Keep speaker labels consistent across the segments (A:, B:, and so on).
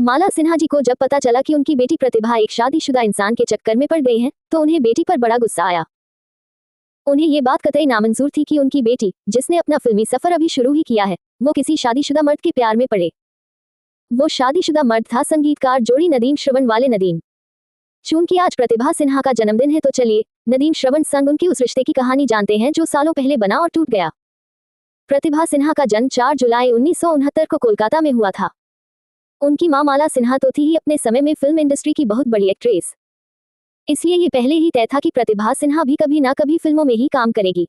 A: माला सिन्हा जी को जब पता चला कि उनकी बेटी प्रतिभा एक शादीशुदा इंसान के चक्कर में पड़ गई है, तो उन्हें बेटी पर बड़ा गुस्सा आया। उन्हें ये बात कतई नामंजूर थी कि उनकी बेटी, जिसने अपना फिल्मी सफर अभी शुरू ही किया है, वो किसी शादीशुदा मर्द के प्यार में पड़े। वो शादीशुदा मर्द था संगीतकार जोड़ी नदीम श्रवण वाले नदीम। चूंकि आज प्रतिभा सिन्हा का जन्मदिन है, तो चलिए नदीम श्रवण संग उनके उस रिश्ते की कहानी जानते हैं जो सालों पहले बना और टूट गया। प्रतिभा सिन्हा का जन्म 4 जुलाई 1969 को कोलकाता में हुआ था। उनकी मां माला सिन्हा तो थी ही अपने समय में फिल्म इंडस्ट्री की बहुत बड़ी एक्ट्रेस, इसलिए ये पहले ही तय था कि प्रतिभा सिन्हा भी कभी ना कभी फिल्मों में ही काम करेगी।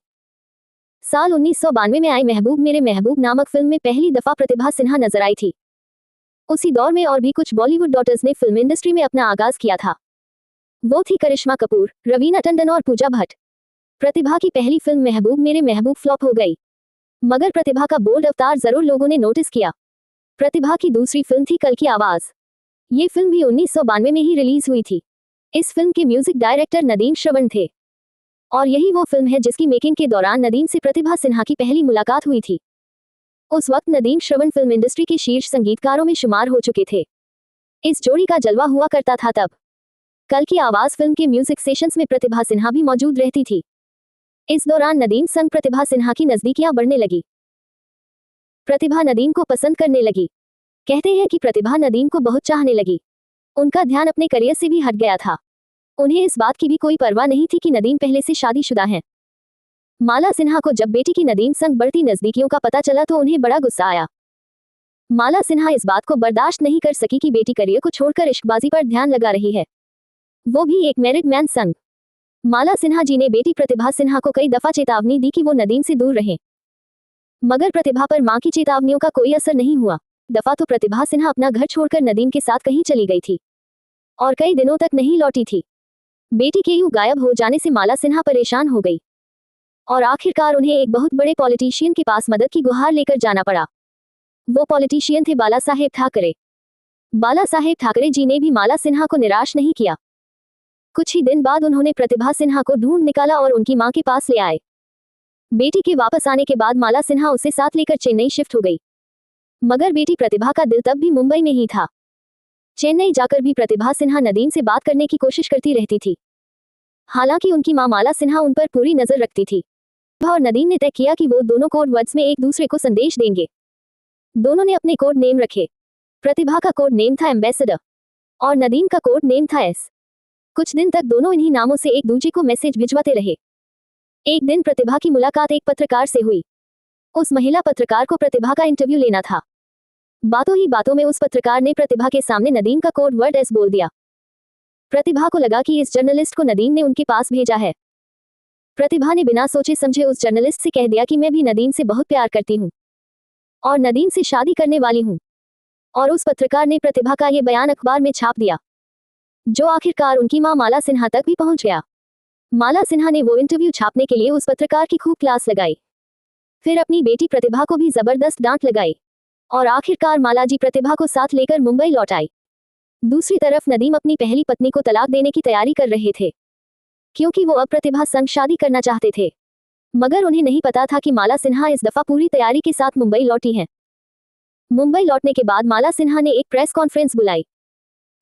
A: साल 1992 में आई महबूब मेरे महबूब नामक फिल्म में पहली दफा प्रतिभा सिन्हा नजर आई थी। उसी दौर में और भी कुछ बॉलीवुड डॉटर्स ने फिल्म इंडस्ट्री में अपना आगाज किया था। वो थी करिश्मा कपूर, रवीना टंडन और पूजा भट्ट। प्रतिभा की पहली फिल्म महबूब मेरे महबूब फ्लॉप हो गई, मगर प्रतिभा का बोल्ड अवतार जरूर लोगों ने नोटिस किया। प्रतिभा की दूसरी फिल्म थी कल की आवाज। ये फिल्म भी 1992 में ही रिलीज हुई थी। इस फिल्म के म्यूजिक डायरेक्टर नदीम श्रवण थे, और यही वो फिल्म है जिसकी मेकिंग के दौरान नदीम से प्रतिभा सिन्हा की पहली मुलाकात हुई थी। उस वक्त नदीम श्रवण फिल्म इंडस्ट्री के शीर्ष संगीतकारों में शुमार हो चुके थे। इस जोड़ी का जलवा हुआ करता था तब। कल की आवाज फिल्म के म्यूजिक सेशंस में प्रतिभा सिन्हा भी मौजूद रहती थी। इस दौरान नदीम संग प्रतिभा सिन्हा की नजदीकियां बढ़ने लगी। प्रतिभा नदीम को पसंद करने लगी। कहते हैं कि प्रतिभा नदीम को बहुत चाहने लगी। उनका ध्यान अपने करियर से भी हट गया था। उन्हें इस बात की भी कोई परवाह नहीं थी कि नदीम पहले से शादीशुदा हैं। माला सिन्हा को जब बेटी की नदीम संग बढ़ती नजदीकियों का पता चला तो उन्हें बड़ा गुस्सा आया। माला सिन्हा इस बात को बर्दाश्त नहीं कर सकी कि बेटी करियर को छोड़कर इश्कबाजी पर ध्यान लगा रही है, वो भी एक मैरिड मैन संग। माला सिन्हा जी ने बेटी प्रतिभा सिन्हा को कई दफा चेतावनी दी कि वो नदीम से दूर रहें, मगर प्रतिभा पर मां की चेतावनियों का कोई असर नहीं हुआ। दफा तो प्रतिभा सिन्हा अपना घर छोड़कर नदीम के साथ कहीं चली गई थी और कई दिनों तक नहीं लौटी थी। बेटी के यूं गायब हो जाने से माला सिन्हा परेशान हो गई और आखिरकार उन्हें एक बहुत बड़े पॉलिटिशियन के पास मदद की गुहार लेकर जाना पड़ा। वो पॉलिटिशियन थे बाला साहेब ठाकरे। बाला साहेब ठाकरे जी ने भी माला सिन्हा को निराश नहीं किया। कुछ ही दिन बाद उन्होंने प्रतिभा सिन्हा को ढूंढ निकाला और उनकी मां के पास ले आए। बेटी के वापस आने के बाद माला सिन्हा उसे साथ लेकर चेन्नई शिफ्ट हो गई, मगर बेटी प्रतिभा का दिल तब भी मुंबई में ही था। चेन्नई जाकर भी प्रतिभा सिन्हा नदीम से बात करने की कोशिश करती रहती थी। हालांकि उनकी मां माला सिन्हा उन पर पूरी नजर रखती थी। और नदीम ने तय किया कि वो दोनों कोड वर्ड्स में एक दूसरे को संदेश देंगे। दोनों ने अपने कोड नेम रखे। प्रतिभा का कोड नेम था एम्बेसडर और नदीम का कोड नेम था एस। कुछ दिन तक दोनों इन्हीं नामों से एक दूसरे को मैसेज भिजवाते रहे। एक दिन प्रतिभा की मुलाकात एक पत्रकार से हुई। उस महिला पत्रकार को प्रतिभा का इंटरव्यू लेना था। बातों ही बातों में उस पत्रकार ने प्रतिभा के सामने नदीम का कोड वर्ड एस बोल दिया। प्रतिभा को लगा कि इस जर्नलिस्ट को नदीम ने उनके पास भेजा है। प्रतिभा ने बिना सोचे समझे उस जर्नलिस्ट से कह दिया कि मैं भी नदीम से बहुत प्यार करती हूँ और नदीम से शादी करने वाली हूँ। और उस पत्रकार ने प्रतिभा का ये बयान अखबार में छाप दिया, जो आखिरकार उनकी मां माला सिन्हा तक भी पहुंच गया। माला सिन्हा ने वो इंटरव्यू छापने के लिए उस पत्रकार की खूब क्लास लगाई, फिर अपनी बेटी प्रतिभा को भी जबरदस्त डांट लगाई और आखिरकार माला जी प्रतिभा को साथ लेकर मुंबई लौट आई। दूसरी तरफ नदीम अपनी पहली पत्नी को तलाक देने की तैयारी कर रहे थे, क्योंकि वो अब प्रतिभा संग शादी करना चाहते थे। मगर उन्हें नहीं पता था कि माला सिन्हा इस दफा पूरी तैयारी के साथ मुंबई लौटी हैं। मुंबई लौटने के बाद माला सिन्हा ने एक प्रेस कॉन्फ्रेंस बुलाई।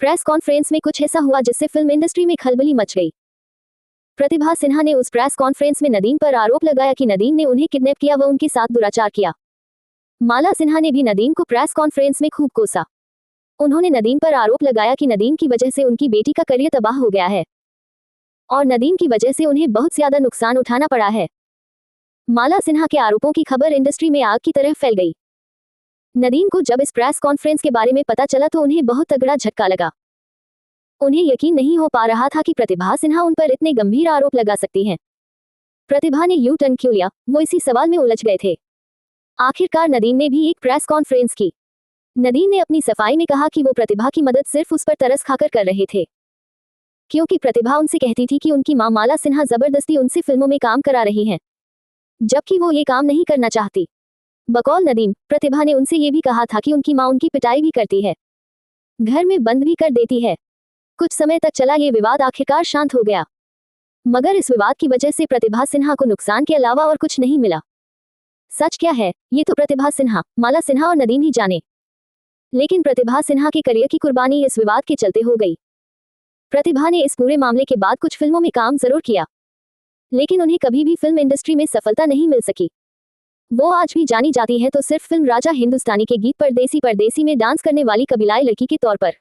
A: प्रेस कॉन्फ्रेंस में कुछ ऐसा हुआ जिससे फिल्म इंडस्ट्री में खलबली मच गई। प्रतिभा सिन्हा ने उस प्रेस कॉन्फ्रेंस में नदीम पर आरोप लगाया कि नदीम ने उन्हें किडनैप किया व उनके साथ दुराचार किया। माला सिन्हा ने भी नदीम को प्रेस कॉन्फ्रेंस में खूब कोसा। उन्होंने नदीम पर आरोप लगाया कि नदीम की वजह से उनकी बेटी का करियर तबाह हो गया है और नदीम की वजह से उन्हें बहुत ज्यादा नुकसान उठाना पड़ा है। माला सिन्हा के आरोपों की खबर इंडस्ट्री में आग की तरह फैल गई। नदीम को जब इस प्रेस कॉन्फ्रेंस के बारे में पता चला तो उन्हें बहुत तगड़ा झटका लगा। उन्हें यकीन नहीं हो पा रहा था कि प्रतिभा सिन्हा उन पर इतने गंभीर आरोप लगा सकती हैं। प्रतिभा ने यू टर्न क्यों लिया, वो इसी सवाल में उलझ गए थे। आखिरकार नदीम ने भी एक प्रेस कॉन्फ्रेंस की। नदीम ने अपनी सफाई में कहा कि वो प्रतिभा की मदद सिर्फ उस पर तरस खाकर कर रहे थे, क्योंकि प्रतिभा उनसे कहती थी कि उनकी मां माला सिन्हा जबरदस्ती उनसे फिल्मों में काम करा रही हैं, जबकि वो ये काम नहीं करना चाहती। बकौल नदीम, प्रतिभा ने उनसे ये भी कहा था कि उनकी मां उनकी पिटाई भी करती है, घर में बंद भी कर देती है। कुछ समय तक चला ये विवाद आखिरकार शांत हो गया, मगर इस विवाद की वजह से प्रतिभा सिन्हा को नुकसान के अलावा और कुछ नहीं मिला। सच क्या है, ये तो प्रतिभा सिन्हा, माला सिन्हा और नदीम ही जाने। लेकिन प्रतिभा सिन्हा के करियर की कुर्बानी इस विवाद के चलते हो गई। प्रतिभा ने इस पूरे मामले के बाद कुछ फिल्मों में काम जरूर किया, लेकिन उन्हें कभी भी फिल्म इंडस्ट्री में सफलता नहीं मिल सकी। वो आज भी जानी जाती है तो सिर्फ फिल्म राजा हिंदुस्तानी के गीत परदेसी परदेसी में डांस करने वाली कबीलाई लड़की के तौर पर।